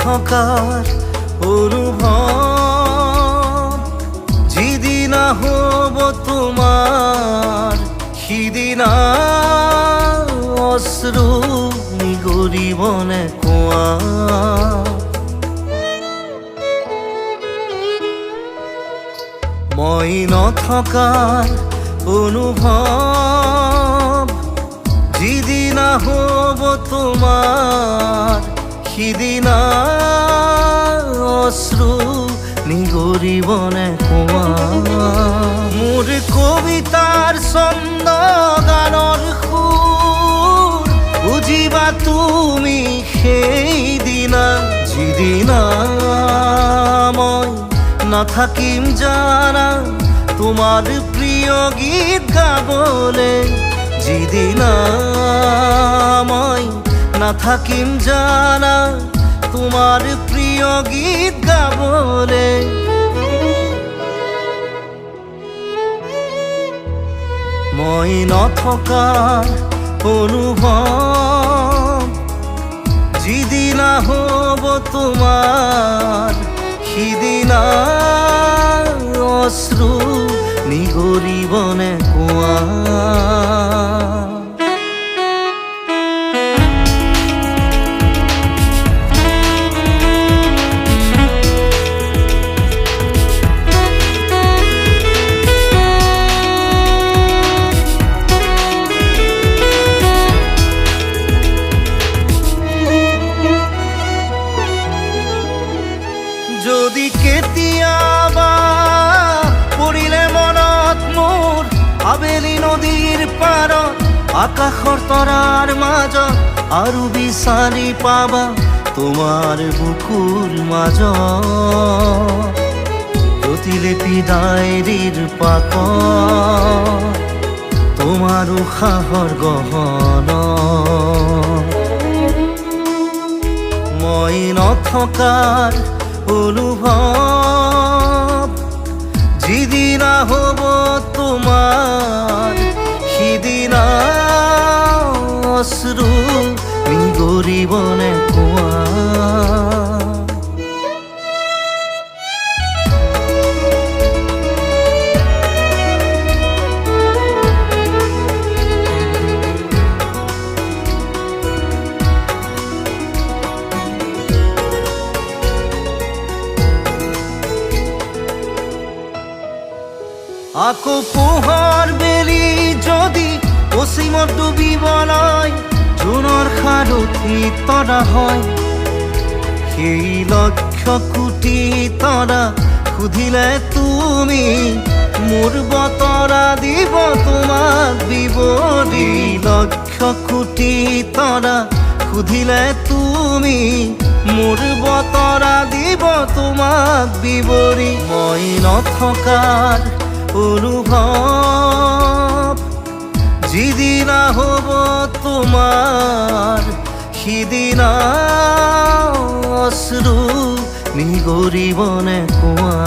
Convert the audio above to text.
নথকাৰ অনুভৱ যিদিনা হ'ব তোমাৰ সিদিনা অশ্ৰু নিগৰিবনে কোৱা মই নথকাৰ অনুভৱ যিদিনা হ'ব তোমাৰ সিদিনা অশ্ৰু নিগৰিবনে কোৱা মোৰ কবিতাৰ ছন্দ গানৰ সুৰ বুজিবা তুমি সেইদিনা যিদিনা মই নাথাকিম জানা তোমাৰ প্ৰিয় গীত গাবলে যিদিনা মই নাথাকিম জানা তোমাৰ প্ৰিয় গীত গাবলে মই নথকাৰ অনুভৱ যিদিনা হ'ব তোমাৰ সিদিনা অশ্ৰু নিগৰিবনে কোৱা যদি কেতিয়াবা পৰিলে মনত মোৰ আবেলি নদীৰ পাৰত আকাশৰ তৰাৰ মাজত আৰু বিচাৰি পাবা তোমাৰ বুকুৰ মাজত প্ৰতিলিপি ডায়েৰীৰ পাকত তোমাৰ উশাহৰ গহনা মই নথকাৰ অনুভৱ যিদিনা হ'ব তোমাৰ সিদিনা অশ্ৰু নিগৰিবনে কোৱা আকৌ পোহৰ বেলি যদি পশ্চিমত ডুবিবলৈ জোনৰ সাৰথি তৰা হয় সেই লক্ষ কোটি তৰা সুধিলে তুমি মোৰ বতৰা দিব তোমাক বিৱৰি লক্ষ কোটি তৰা সুধিলে তুমি মোৰ বতৰা দিব তোমাক বিৱৰি মই নথকাৰ অনুভৱ যিদিনা হ'ব তোমাৰ সিদিনা অশ্ৰু নিগৰিবনে কোৱা